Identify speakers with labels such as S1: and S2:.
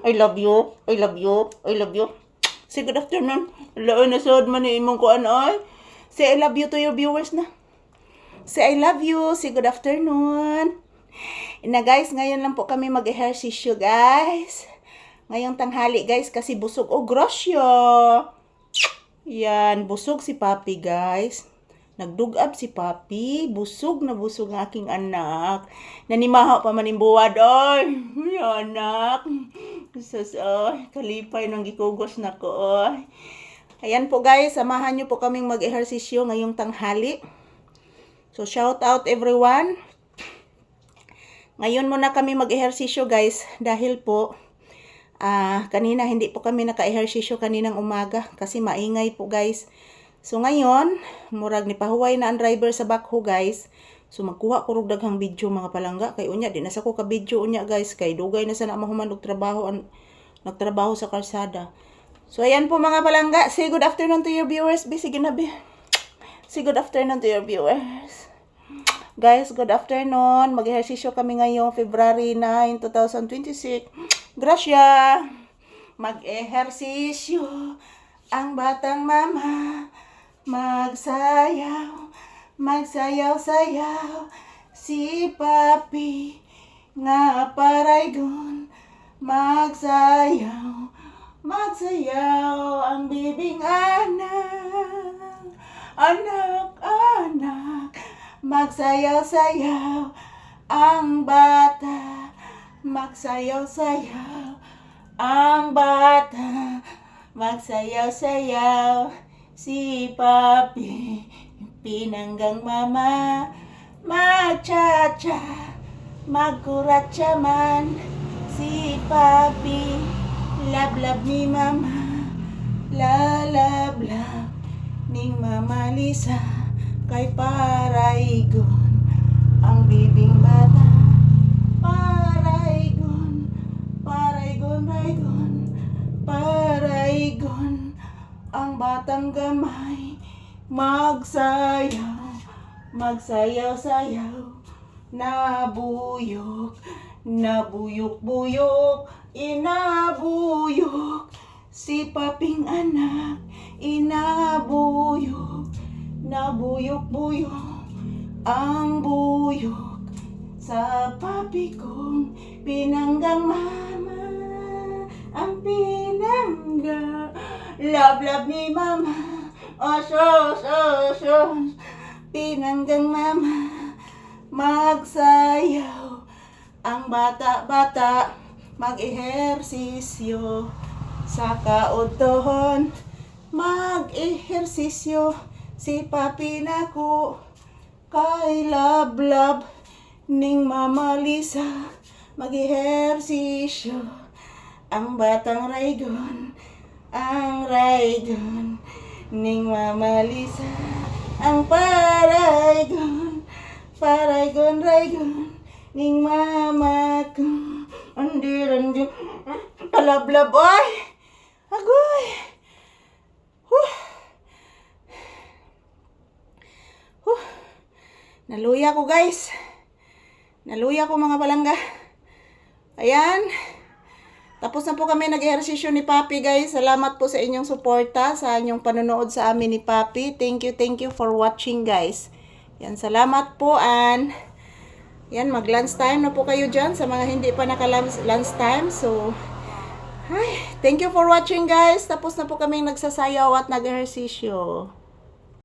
S1: I love you. I love you. I love you. Say good afternoon. Laon na sad man ni imong kuan ay. Say I love you to your viewers na. Say I love you. Say good afternoon. Na guys, ngayon lang po kami mag-ehersisyo guys. Ngayong tanghali guys kasi busog o grosyo. Yan, busog si Papi guys. Nagdugab si Papi. Busog na busog ang aking anak. Nanimahaw pa man buwad. Ay, anak. Sus, kalipay nang gikugos na ko. Ayan po guys, samahan nyo po kaming mag-ehersisyo ngayong tanghali. So, shout out everyone. Ngayon muna kami mag-ehersisyo guys dahil po kanina hindi po kami naka-ehersisyo kaninang umaga kasi maingay po guys. So ngayon, murag ni pahuway na ang driver sa backhoe guys. So magkuha ko rog daghang video mga palangga kay unya di na sa ko ka video unya guys kay dugay na sa na mahuman og trabaho nagtrabaho sa kalsada. So ayan po mga palangga, say good afternoon to your viewers. Sige na be. Say good afternoon to your viewers. Guys, good afternoon. Mag-ehersisyo kami ngayong February 9, 2026. Gracia. Mag-ehersisyo ang batang mama. Magsayaw, magsayaw-sayaw. Si Papi nga paraygon. Magsayaw, magsayaw ang bibing anak. Anak, anak. Magsayaw-sayaw ang bata. Magsayaw-sayaw ang bata. Magsayaw-sayaw si Papi, pinanggang mama. Magcha-cha, magkuratsa man si Papi. Lab-lab ni mama, lalab-lab ning Mama Lisa. Kay paraygon ang bibing bata. Paraygon, paraygon, raygon. Paraygon ang batang gamay. Magsayaw, magsayaw-sayaw. Nabuyok, nabuyok-buyok. Inabuyok si Paping anak. Inabuyok, nabuyok-buyok ang buyok sa Papi kong pinanggang mama. Ang pinanggang love-love ni mama. Sos, pinanggang mama. Magsayaw ang bata-bata. Mag-ehersisyo sa kaudtohon. Mag-ehersisyo si Papi nako. Kay love-love ning Mama Lisa. Mag-ehersisyo ang batang raygon. Ang raygon ning Mama Lisa. Ang paraygon. Paraygon, raygon ning mama ko. Andir. Palablab, oy! Agoy! Naluya ko guys. Naluya ko mga palangga. Ayan. Tapos na po kami nag-ehersisyo ni Papi guys. Salamat po sa inyong suporta, sa inyong panonood sa amin ni Papi. Thank you for watching guys. Yan, salamat po yan, mag-lunch time na po kayo dyan sa mga hindi pa naka-lunch time. So, thank you for watching guys. Tapos na po kami nagsasayaw at nag-ehersisyo.